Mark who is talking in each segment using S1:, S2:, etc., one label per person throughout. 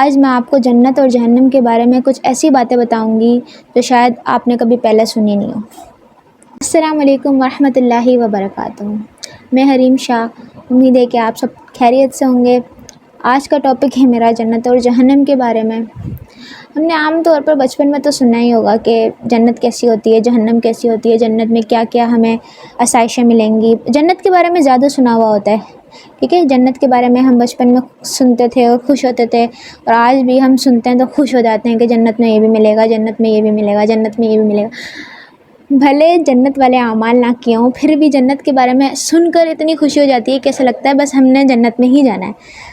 S1: آج میں آپ کو جنت اور جہنم کے بارے میں کچھ ایسی باتیں بتاؤں گی جو شاید آپ نے کبھی پہلے سنی نہیں ہو۔ السلام علیکم ورحمۃ اللہ وبرکاتہ۔ میں حریم شاہ، امید ہے کہ آپ سب خیریت سے ہوں گے۔ آج کا ٹاپک ہے میرا جنت اور جہنم کے بارے میں۔ ہم نے عام طور پر بچپن میں تو سنا ہی ہوگا کہ جنت کیسی ہوتی ہے، جہنم کیسی ہوتی ہے، جنت میں کیا کیا ہمیں آسائشیں ملیں گی۔ جنت کے بارے میں زیادہ سنا ہوا ہوتا ہے، ٹھیک ہے۔ جنت کے بارے میں ہم بچپن میں سنتے تھے اور خوش ہوتے تھے، اور آج بھی ہم سنتے ہیں تو خوش ہو جاتے ہیں کہ جنت میں یہ بھی ملے گا، جنت میں یہ بھی ملے گا، جنت میں یہ بھی ملے گا۔ بھلے جنت والے اعمال نہ کیے ہوں، پھر بھی جنت کے بارے میں سن کر اتنی خوشی ہو جاتی ہے کہ ایسا لگتا ہے بس ہم نے جنت میں ہی جانا ہے۔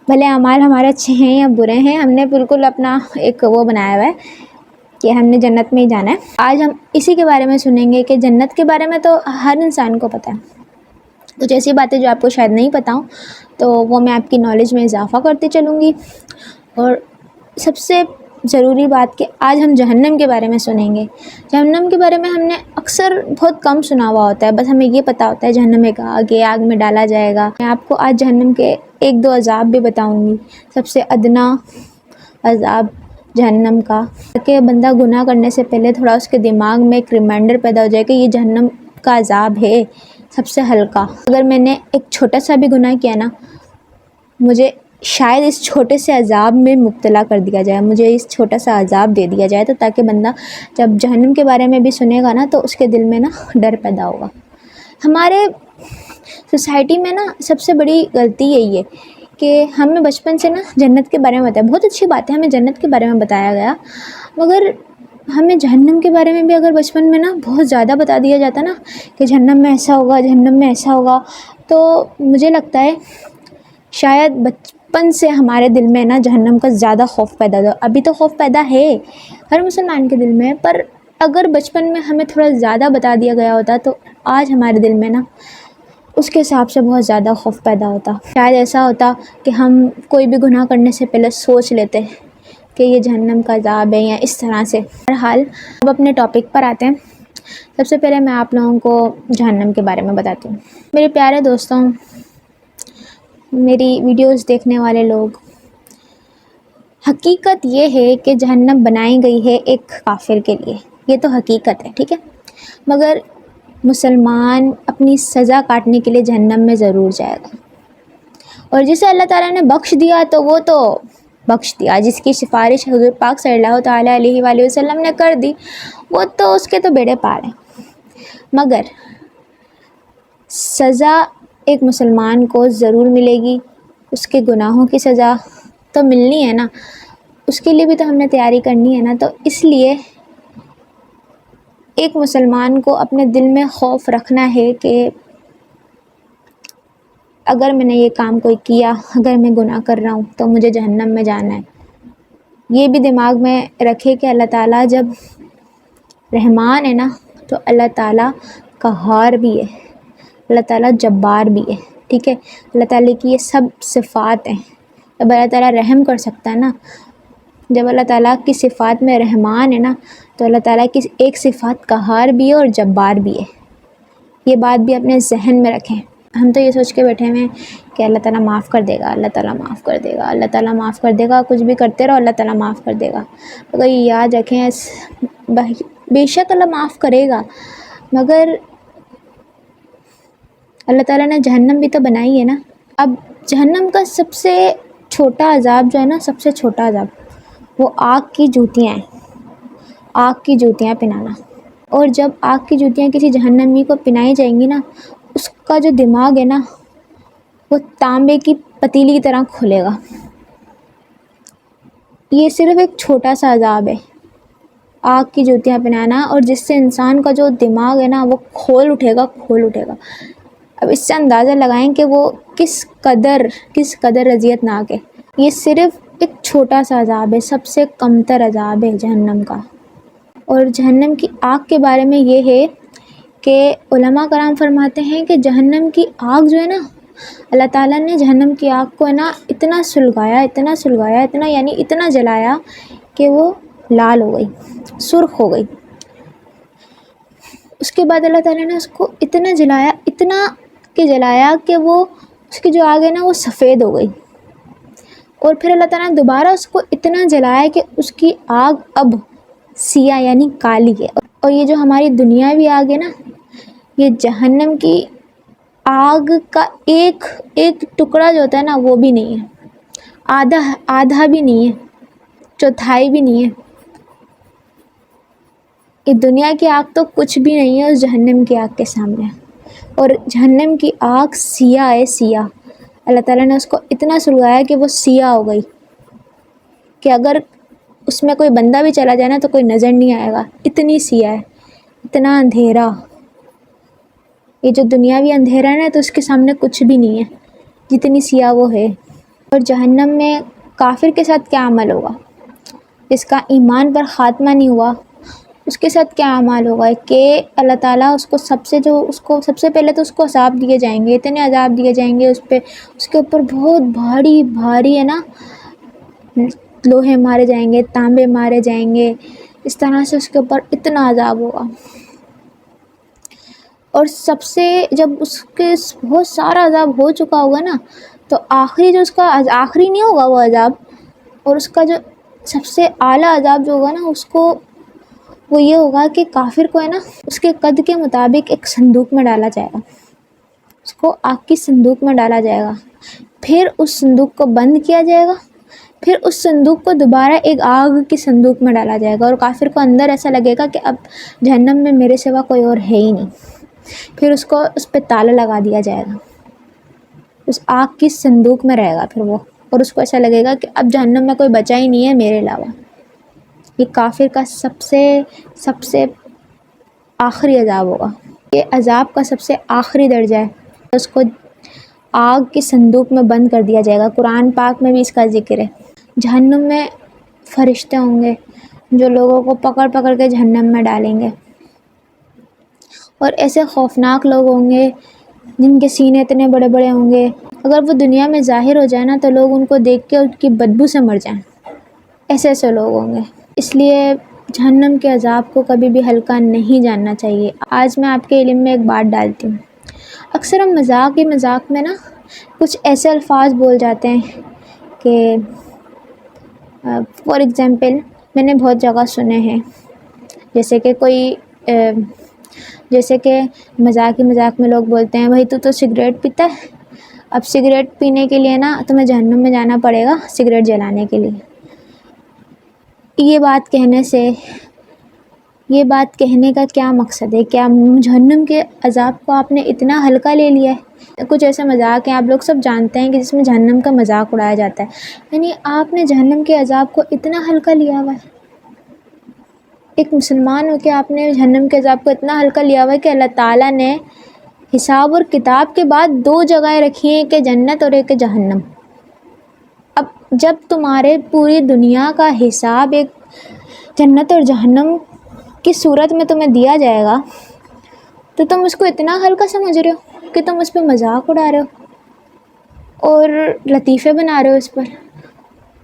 S1: بھلے اعمال ہمارے اچھے ہیں یا برے ہیں، ہم نے بالکل اپنا ایک وہ بنایا ہوا ہے کہ ہم نے جنت میں ہی جانا ہے۔ آج ہم اسی کے بارے میں سنیں گے کہ جنت کے بارے میں تو ہر انسان کو پتہ ہے۔ کچھ ایسی باتیں جو آپ کو شاید نہیں پتہ ہوں تو وہ میں آپ کی نالج میں اضافہ کرتے چلوں گی۔ اور سب سے ضروری بات کہ آج ہم جہنم کے بارے میں سنیں گے۔ جہنم کے بارے میں ہم نے اکثر بہت کم سنا ہوا ہوتا ہے، بس ہمیں یہ پتہ ہوتا ہے جہنم ایک آگ ہے، آگ میں ڈالا جائے گا۔ میں آپ کو آج جہنم کے ایک دو عذاب بھی بتاؤں گی، سب سے ادنا عذاب جہنم کا، تاکہ بندہ گناہ کرنے سے پہلے تھوڑا اس کے دماغ میں ایک ریمائنڈر پیدا ہو جائے کہ یہ جہنم کا عذاب ہے سب سے ہلکا۔ اگر میں نے ایک چھوٹا سا بھی گناہ کیا نا، مجھے شاید اس چھوٹے سے عذاب میں مبتلا کر دیا جائے، مجھے اس چھوٹا سا عذاب دے دیا جائے، تو تاکہ بندہ جب جہنم کے بارے میں بھی سنے گا نا تو اس کے دل میں نا ڈر پیدا ہوگا۔ ہمارے سوسائٹی میں نا سب سے بڑی غلطی یہی ہے کہ ہمیں بچپن سے نا جنت کے بارے میں بتایا، بہت اچھی بات ہے ہمیں جنت کے بارے میں بتایا گیا، مگر ہمیں جہنم کے بارے میں بھی اگر بچپن میں نا بہت زیادہ بتا دیا جاتا نا کہ جہنم میں ایسا ہوگا، جہنم میں ایسا ہوگا، تو مجھے لگتا ہے شاید بچپن سے ہمارے دل میں نا جہنم کا زیادہ خوف پیدا ہو۔ ابھی تو خوف پیدا ہے ہر مسلمان کے دل میں، پر اگر بچپن میں ہمیں تھوڑا زیادہ بتا دیا گیا ہوتا تو آج ہمارے دل میں نا اس کے حساب سے بہت زیادہ خوف پیدا ہوتا۔ شاید ایسا ہوتا کہ ہم کوئی بھی گناہ کرنے سے پہلے سوچ لیتے کہ یہ جہنم کا عذاب ہے یا اس طرح سے۔ بہرحال اب اپنے ٹاپک پر آتے ہیں۔ سب سے پہلے میں آپ لوگوں کو جہنم کے بارے میں بتاتی ہوں۔ میرے پیارے دوستوں، میری ویڈیوز دیکھنے والے لوگ، حقیقت یہ ہے کہ جہنم بنائی گئی ہے ایک کافر کے لیے، یہ تو حقیقت ہے، ٹھیک ہے۔ مگر مسلمان اپنی سزا کاٹنے کے لیے جہنم میں ضرور جائے گا، اور جسے اللہ تعالیٰ نے بخش دیا تو وہ تو بخش دیا، جس کی سفارش حضور پاک صلی اللہ تعالیٰ علیہ وآلہ وسلم نے کر دی وہ تو اس کے تو بیڑے پار ہیں۔ مگر سزا ایک مسلمان کو ضرور ملے گی، اس کے گناہوں کی سزا تو ملنی ہے نا، اس کے لیے بھی تو ہم نے تیاری کرنی ہے نا۔ تو اس لیے ایک مسلمان کو اپنے دل میں خوف رکھنا ہے کہ اگر میں نے یہ کام کوئی کیا، اگر میں گناہ کر رہا ہوں تو مجھے جہنم میں جانا ہے۔ یہ بھی دماغ میں رکھے کہ اللہ تعالیٰ جب رحمان ہے نا تو اللہ تعالیٰ قہار بھی ہے، اللہ تعالیٰ جبار بھی ہے، ٹھیک ہے۔ اللہ تعالیٰ کی یہ سب صفات ہیں۔ جب اللہ تعالیٰ رحم کر سکتا ہے نا، جب اللہ تعالیٰ کی صفات میں رحمان ہے نا، تو اللہ تعالیٰ کی ایک صفات قہار بھی ہے اور جبار بھی ہے۔ یہ بات بھی اپنے ذہن میں رکھیں۔ ہم تو یہ سوچ کے بیٹھے ہوئے ہیں کہ اللہ تعالیٰ معاف کر دے گا، اللہ تعالیٰ معاف کر دے گا، اللہ تعالیٰ معاف کر دے گا، کچھ بھی کرتے رہو اللہ تعالیٰ معاف کر دے گا۔ اگر یہ یاد رکھیں، بے شک اللہ معاف کرے گا، مگر اللہ تعالیٰ نے جہنم بھی تو بنائی ہے نا۔ اب جہنم کا سب سے چھوٹا عذاب جو ہے نا، سب سے چھوٹا عذاب وہ آگ کی جوتیاں ہیں، آگ کی جوتیاں پہنانا۔ اور جب آگ کی جوتیاں کسی جہنمی کو پہنائی جائیں گی نا، اس کا جو دماغ ہے نا وہ تانبے کی پتیلی کی طرح کھلے گا۔ یہ صرف ایک چھوٹا سا عذاب ہے، آگ کی جوتیاں پہنانا، اور جس سے انسان کا جو دماغ ہے نا وہ کھول اٹھے گا، کھول اٹھے گا۔ اب اس سے اندازہ لگائیں کہ وہ کس قدر اذیت ناک ہے۔ یہ صرف ایک چھوٹا سا عذاب ہے، سب سے کمتر عذاب ہے جہنم کا۔ اور جہنم کی آگ کے بارے میں یہ ہے کہ علماء کرام فرماتے ہیں کہ جہنم کی آگ جو ہے نا، اللہ تعالیٰ نے جہنم کی آگ کو ہے نا اتنا سلگایا، اتنا یعنی اتنا جلایا کہ وہ لال ہو گئی، سرخ ہو گئی۔ اس کے بعد اللہ تعالیٰ نے اس کو اتنا جلایا کہ وہ اس کی جو آگ ہے نا وہ سفید ہو گئی۔ اور پھر اللہ تعالیٰ نے دوبارہ اس کو اتنا جلایا کہ اس کی آگ اب سیاہ یعنی کالی ہے. اور یہ جو ہماری دنیاوی آگ ہے نا، یہ جہنم کی آگ کا ایک ایک ٹکڑا جو ہوتا ہے نا وہ بھی نہیں ہے، آدھا بھی نہیں ہے، چوتھائی بھی نہیں ہے. یہ دنیا کی آگ تو کچھ بھی نہیں ہے اس جہنم کی آگ کے سامنے. اور جہنم کی آگ سیاہ ہے، سیاہ. اللہ تعالیٰ نے اس کو اتنا سلگایا کہ وہ سیاہ ہو گئی کہ اگر اس میں کوئی بندہ بھی چلا جائے نا تو کوئی نظر نہیں آئے گا، اتنی سیاہ ہے، اتنا اندھیرا. یہ جو دنیاوی اندھیرا ہے نا تو اس کے سامنے کچھ بھی نہیں ہے جتنی سیاہ وہ ہے. اور جہنم میں کافر کے ساتھ کیا عمل ہوگا، جس کا ایمان پر خاتمہ نہیں ہوا اس کے ساتھ کیا اعمال ہوگا کہ اللہ تعالیٰ اس کو سب سے پہلے تو اس کو عذاب دیے جائیں گے، اتنے عذاب دیے جائیں گے اس کے اوپر بہت بھاری بھاری ہے نا، لوہے مارے جائیں گے، تانبے مارے جائیں گے، اس طرح سے اس کے اوپر اتنا عذاب ہوگا. اور سب سے جب اس کے بہت سارا عذاب ہو چکا ہوگا نا تو آخری جو اس کا آخری نہیں ہوگا وہ عذاب، اور اس کا جو سب سے اعلیٰ عذاب جو ہوگا نا اس کو وہ یہ ہوگا کہ کافر کو ہے نا اس کے قد کے مطابق ایک صندوق میں ڈالا جائے گا، اس کو آگ کی صندوق میں ڈالا جائے گا. پھر اس صندوق کو بند کیا جائے گا، پھر اس صندوق کو دوبارہ ایک آگ کی صندوق میں ڈالا جائے گا، اور کافر کو اندر ایسا لگے گا کہ اب جہنم میں میرے سوا کوئی اور ہے ہی نہیں. پھر اس کو اس پہ تالا لگا دیا جائے گا، اس آگ کی صندوق میں رہے گا پھر وہ، اور اس کو ایسا لگے گا کہ اب جہنم میں کوئی بچا ہی نہیں ہے میرے علاوہ. یہ کافر کا سب سے آخری عذاب ہوگا. یہ عذاب کا سب سے آخری درجہ ہے، اس کو آگ کی صندوق میں بند کر دیا جائے گا. قرآن پاک میں بھی اس کا ذکر ہے. جہنم میں فرشتے ہوں گے جو لوگوں کو پکڑ پکڑ کے جہنم میں ڈالیں گے، اور ایسے خوفناک لوگ ہوں گے جن کے سینے اتنے بڑے بڑے ہوں گے، اگر وہ دنیا میں ظاہر ہو جائے نا تو لوگ ان کو دیکھ کے ان کی بدبو سے مر جائیں. ایسے لوگ ہوں گے. اس لیے جہنم کے عذاب کو کبھی بھی ہلکا نہیں جاننا چاہیے. آج میں آپ کے علم میں ایک بات ڈالتی ہوں. اکثر ہم مذاق میں نا کچھ ایسے الفاظ بول جاتے ہیں کہ فار ایگزامپل میں نے بہت جگہ سنے ہیں، جیسے کہ مذاق میں لوگ بولتے ہیں بھائی تو سگریٹ پیتا ہے، اب سگریٹ پینے کے لیے نا تمہیں جہنم میں جانا پڑے گا سگریٹ جلانے کے لیے. یہ بات کہنے کا کیا مقصد ہے؟ کیا جہنم کے عذاب کو آپ نے اتنا ہلکا لے لیا ہے؟ کچھ ایسے مذاق ہیں آپ لوگ سب جانتے ہیں کہ جس میں جہنم کا مذاق اڑایا جاتا ہے، یعنی آپ نے جہنم کے عذاب کو اتنا ہلکا لیا ہوا ہے. ایک مسلمان ہو کے آپ نے جہنم کے عذاب کو اتنا ہلکا لیا ہوا ہے کہ اللہ تعالیٰ نے حساب اور کتاب کے بعد 2 جگہیں رکھی ہیں، کہ جنت اور ایک جہنم. اب جب تمہارے پوری دنیا کا حساب ایک جنت اور جہنم کی صورت میں تمہیں دیا جائے گا تو تم اس کو اتنا ہلکا سمجھ رہے ہو کہ تم اس پہ مذاق اڑا رہے ہو اور لطیفے بنا رہے ہو اس پر.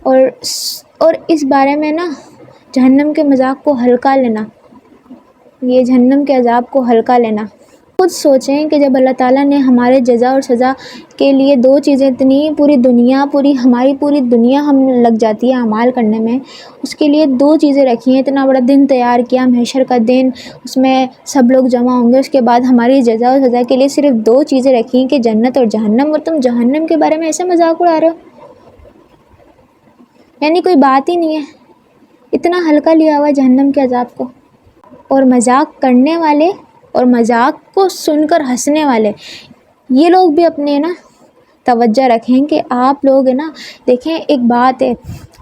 S1: اور اس بارے میں نا جہنم کے مذاق کو ہلکا لینا، یہ جہنم کے عذاب کو ہلکا لینا. خود سوچیں کہ جب اللہ تعالیٰ نے ہمارے جزا اور سزا کے لیے 2 چیزیں ہماری پوری دنیا ہم لگ جاتی ہے اعمال کرنے میں، اس کے لیے 2 چیزیں رکھی ہیں، اتنا بڑا دن تیار کیا محشر کا دن، اس میں سب لوگ جمع ہوں گے، اس کے بعد ہماری جزا اور سزا کے لیے صرف 2 چیزیں رکھی ہیں کہ جنت اور جہنم، اور تم جہنم کے بارے میں ایسے مذاق اڑا رہے ہو، یعنی کوئی بات ہی نہیں ہے. اتنا ہلکا لیا ہوا جہنم کے عذاب کو. اور مذاق کرنے والے اور مذاق کو سن کر ہنسنے والے، یہ لوگ بھی اپنے نا توجہ رکھیں کہ آپ لوگ نا دیکھیں. ایک بات ہے،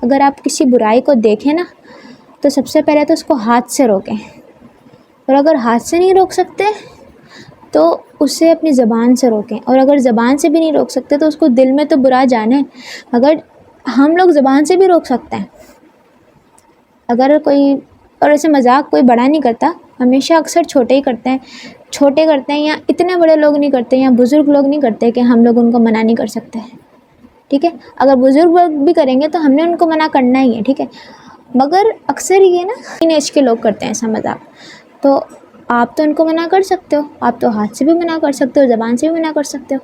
S1: اگر آپ کسی برائی کو دیکھیں نا تو سب سے پہلے تو اس کو ہاتھ سے روکیں، اور اگر ہاتھ سے نہیں روک سکتے تو اسے اپنی زبان سے روکیں، اور اگر زبان سے بھی نہیں روک سکتے تو اس کو دل میں تو برا جانیں. اگر ہم لوگ زبان سے بھی روک سکتے ہیں، اگر کوئی، اور ایسے مذاق کوئی بڑا نہیں کرتا، ہمیشہ اکثر چھوٹے کرتے ہیں، یا اتنے بڑے لوگ نہیں کرتے، یا بزرگ لوگ نہیں کرتے کہ ہم لوگ ان کو منع نہیں کر سکتے. ٹھیک ہے، اگر بزرگ لوگ بھی کریں گے تو ہم نے ان کو منع کرنا ہی ہے. ٹھیک ہے، مگر اکثر یہ نا ٹین ایج کے لوگ کرتے ہیں ایسا مذاق، تو آپ تو ان کو منع کر سکتے ہو، آپ تو ہاتھ سے بھی منع کر سکتے ہو، زبان سے بھی منع کر سکتے ہو،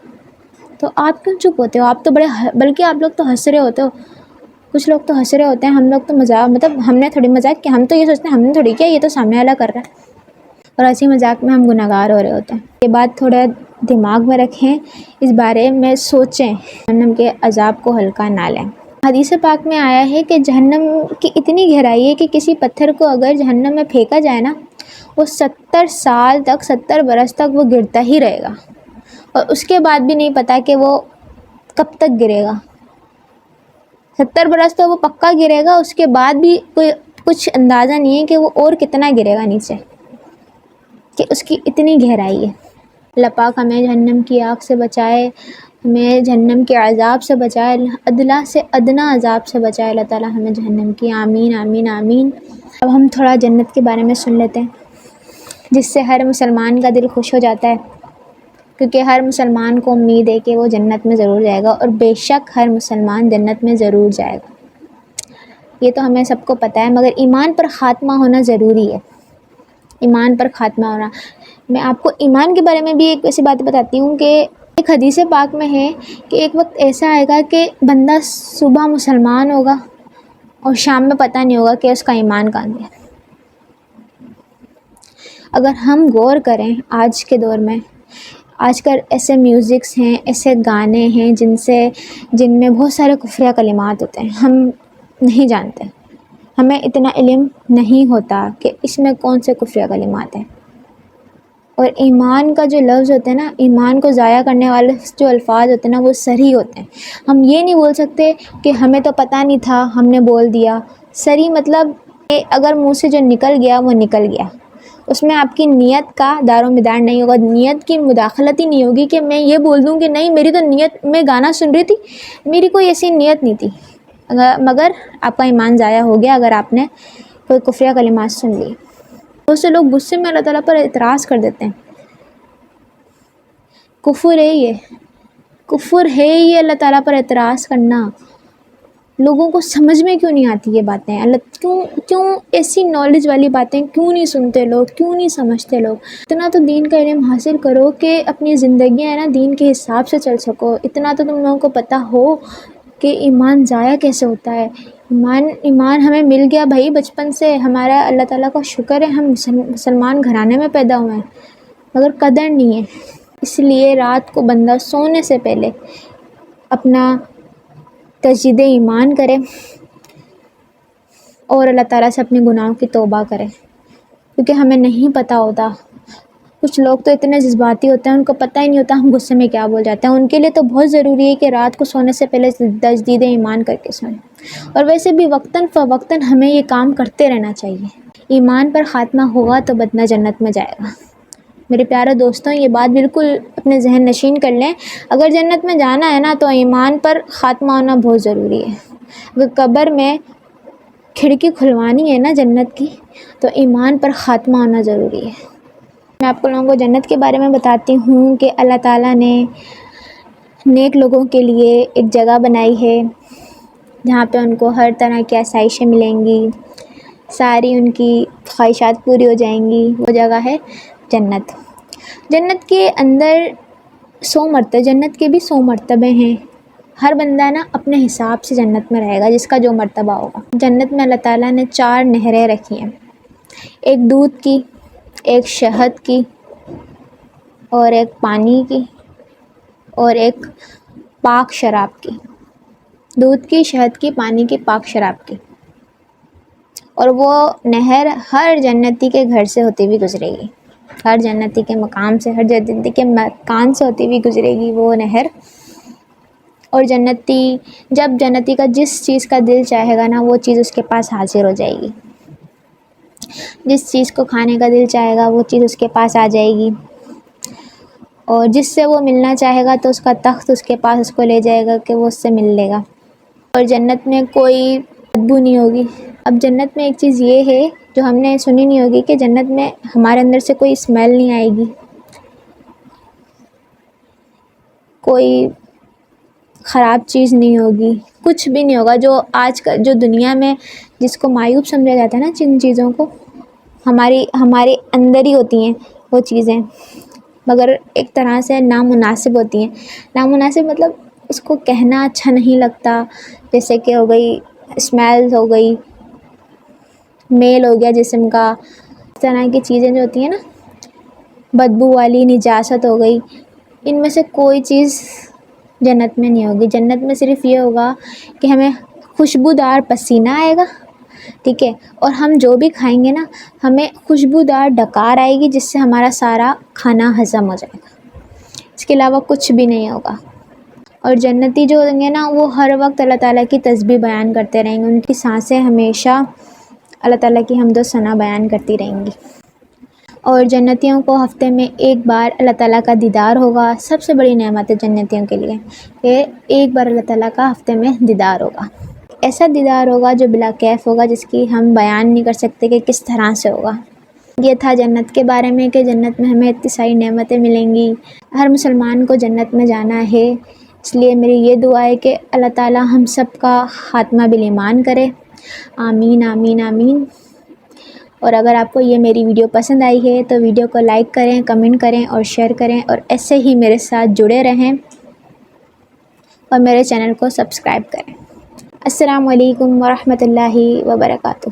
S1: تو آپ کیوں چپ ہوتے ہو؟ آپ تو بلکہ آپ لوگ تو ہنس رہے ہوتے ہو کچھ لوگ تو ہنس رہے ہوتے ہیں، ہم لوگ تو مذاق، مطلب ہم نے تھوڑی مذاق کیا، ہم تو یہ سوچتے ہیں ہم نے تھوڑی کیا، یہ تو سامنے والا کر رہا ہے، اور ہنسی مذاق میں ہم گنہگار ہو رہے ہوتے ہیں۔ یہ بات تھوڑا دماغ میں رکھیں، اس بارے میں سوچیں، جہنم کے عذاب کو ہلکا نہ لیں۔ حدیث پاک میں آیا ہے کہ جہنم کی اتنی گہرائی ہے کہ کسی پتھر کو اگر جہنم میں پھینکا جائے نا، وہ 70 سال تک، 70 برس تک وہ گرتا ہی رہے گا، اور اس کے بعد بھی نہیں پتا کہ وہ کب تک گرے گا۔ 70 برس تو وہ پکا گرے گا، اس کے بعد بھی کوئی کچھ اندازہ نہیں ہے کہ وہ اور کتنا گرے گا نیچے، کہ اس کی اتنی گہرائی ہے۔ اللہ پاک ہمیں جہنم کی آگ سے بچائے، ہمیں جہنم کے عذاب سے بچائے، ادنا سے ادنا عذاب سے بچائے اللہ تعالیٰ ہمیں جہنم کی۔ آمین آمین آمین۔ اب ہم تھوڑا جنت کے بارے میں سن لیتے ہیں، جس سے ہر مسلمان کا دل خوش ہو جاتا ہے، کیونکہ ہر مسلمان کو امید ہے کہ وہ جنت میں ضرور جائے گا، اور بے شک ہر مسلمان جنت میں ضرور جائے گا، یہ تو ہمیں سب کو پتہ ہے، مگر ایمان پر خاتمہ ہونا ضروری ہے۔ ایمان پر خاتمہ ہونا، میں آپ کو ایمان کے بارے میں بھی ایک ایسی بات بتاتی ہوں کہ ایک حدیث پاک میں ہے کہ ایک وقت ایسا آئے گا کہ بندہ صبح مسلمان ہوگا اور شام میں پتہ نہیں ہوگا کہ اس کا ایمان کہاں گیا۔ اگر ہم غور کریں آج کے دور میں، آج کل ایسے میوزکس ہیں، ایسے گانے ہیں جن میں بہت سارے کفریہ کلمات ہوتے ہیں، ہم نہیں جانتے، ہمیں اتنا علم نہیں ہوتا کہ اس میں کون سے کفریہ کلمات ہیں۔ اور ایمان کا جو لفظ ہوتا ہے نا، ایمان کو ضائع کرنے والے جو الفاظ ہوتے ہیں نا، وہ صریح ہوتے ہیں۔ ہم یہ نہیں بول سکتے کہ ہمیں تو پتہ نہیں تھا ہم نے بول دیا۔ صریح مطلب کہ اگر منہ سے جو نکل گیا وہ نکل گیا، اس میں آپ کی نیت کا دار و مدار نہیں ہوگا، نیت کی مداخلت ہی نہیں ہوگی کہ میں یہ بول دوں کہ نہیں میری تو نیت، میں گانا سن رہی تھی، میری کوئی ایسی نیت نہیں تھی، مگر آپ کا ایمان ضائع ہو گیا اگر آپ نے کوئی کفریہ کلمات سن لی۔ بہت سے لوگ غصے میں اللہ تعالیٰ پر اعتراض کر دیتے ہیں، کفر ہے یہ، کفر ہے یہ اللہ تعالیٰ پر اعتراض کرنا۔ لوگوں کو سمجھ میں کیوں نہیں آتی یہ باتیں؟ کیوں ایسی نالج والی باتیں کیوں نہیں سنتے لوگ، کیوں نہیں سمجھتے لوگ؟ اتنا تو دین کا علم حاصل کرو کہ اپنی زندگیاں نا دین کے حساب سے چل سکو۔ اتنا تو تم لوگوں کو پتہ ہو کہ ایمان ضائع کیسے ہوتا ہے۔ ایمان ہمیں مل گیا بھائی بچپن سے، ہمارا اللہ تعالیٰ کا شکر ہے ہم مسلمان گھرانے میں پیدا ہوئے ہیں، مگر قدر نہیں ہے۔ اس لیے رات کو بندہ سونے سے پہلے اپنا تجدید ایمان کرے اور اللہ تعالیٰ سے اپنے گناہوں کی توبہ کرے، کیونکہ ہمیں نہیں پتہ ہوتا۔ کچھ لوگ تو اتنے جذباتی ہوتے ہیں، ان کو پتہ ہی نہیں ہوتا ہم غصے میں کیا بول جاتے ہیں۔ ان کے لیے تو بہت ضروری ہے کہ رات کو سونے سے پہلے تجدید ایمان کر کے سوئیں، اور ویسے بھی وقتاً فوقتاً ہمیں یہ کام کرتے رہنا چاہیے۔ ایمان پر خاتمہ ہوگا تو بندہ جنت میں جائے گا۔ میرے پیارے دوستوں، یہ بات بالکل اپنے ذہن نشین کر لیں، اگر جنت میں جانا ہے نا تو ایمان پر خاتمہ ہونا بہت ضروری ہے۔ اگر قبر میں کھڑکی کھلوانی ہے نا جنت کی، تو ایمان پر خاتمہ ہونا ضروری ہے۔ میں آپ کو لوگوں کو جنت کے بارے میں بتاتی ہوں کہ اللہ تعالیٰ نے نیک لوگوں کے لیے ایک جگہ بنائی ہے جہاں پہ ان کو ہر طرح کی آسائشیں ملیں گی، ساری ان کی خواہشات پوری ہو جائیں گی۔ وہ جگہ ہے جنت۔ جنت کے اندر 100 مرتبہ، جنت کے بھی 100 مرتبے ہیں۔ ہر بندہ نا اپنے حساب سے جنت میں رہے گا، جس کا جو مرتبہ ہوگا۔ جنت میں اللہ تعالیٰ نے 4 نہریں رکھی ہیں، ایک دودھ کی، ایک شہد کی، اور ایک پانی کی، اور ایک پاک شراب کی۔ دودھ کی، شہد کی، پانی کی، پاک شراب کی، اور وہ نہر ہر جنتی کے گھر سے ہوتی ہوئی گزرے گی، ہر جنتی کے مقام سے، ہر جنتی کے مکان سے ہوتی ہوئی گزرے گی وہ نہر۔ اور جب جنتی کا جس چیز کا دل چاہے گا نا، وہ چیز اس کے پاس حاضر ہو جائے گی۔ جس چیز کو کھانے کا دل چاہے گا وہ چیز اس کے پاس آ جائے گی، اور جس سے وہ ملنا چاہے گا تو اس کا تخت اس کے پاس اس کو لے جائے گا کہ وہ اس سے مل لے گا۔ اور جنت میں کوئی بدبو نہیں ہوگی۔ اب جنت میں ایک چیز یہ ہے جو ہم نے سنی نہیں ہوگی کہ جنت میں ہمارے اندر سے کوئی اسمیل نہیں آئے گی، کوئی خراب چیز نہیں ہوگی، کچھ بھی نہیں ہوگا۔ جو آج کا جو دنیا میں جس کو معیوب سمجھا جاتا ہے نا، جن چیزوں کو ہمارے اندر ہی ہوتی ہیں وہ چیزیں، مگر ایک طرح سے نامناسب ہوتی ہیں۔ نامناسب مطلب اس کو کہنا اچھا نہیں لگتا، جیسے کہ ہو گئی اسمیل ہو گئی، میل ہو گیا جسم کا، اس طرح کی چیزیں جو ہوتی ہیں نا، بدبو والی نجاست ہو گئی، ان میں سے کوئی چیز جنت میں نہیں ہوگی۔ جنت میں صرف یہ ہوگا کہ ہمیں خوشبودار پسینہ آئے گا، ٹھیک ہے، اور ہم جو بھی کھائیں گے نا ہمیں خوشبودار ڈکار آئے گی جس سے ہمارا سارا کھانا ہضم ہو جائے گا، اس کے علاوہ کچھ بھی نہیں ہوگا۔ اور جنتی جو ہوں گے نا وہ ہر وقت اللہ تعالیٰ کی تسبیح بیان کرتے رہیں گے، ان کی سانسیں ہمیشہ اللہ تعالیٰ کی حمد و ثنا بیان کرتی رہیں گی۔ اور جنتیوں کو ہفتے میں ایک بار اللہ تعالیٰ کا دیدار ہوگا۔ سب سے بڑی نعمت ہے جنتیوں کے لیے کہ ایک بار اللہ تعالیٰ کا ہفتے میں دیدار ہوگا، ایسا دیدار ہوگا جو بلا کیف ہوگا، جس کی ہم بیان نہیں کر سکتے کہ کس طرح سے ہوگا۔ یہ تھا جنت کے بارے میں کہ جنت میں ہمیں اتنی ساری نعمتیں ملیں گی۔ ہر مسلمان کو جنت میں جانا ہے، اس لیے میری یہ دعا ہے کہ اللہ تعالیٰ ہم سب کا خاتمہ بالایمان کرے، آمین آمین آمین۔ اور اگر آپ کو یہ میری ویڈیو پسند آئی ہے تو ویڈیو کو لائک کریں، کمنٹ کریں اور شیئر کریں، اور ایسے ہی میرے ساتھ جڑے رہیں اور میرے چینل کو سبسکرائب کریں۔ السلام علیکم ورحمۃ اللہ وبرکاتہ۔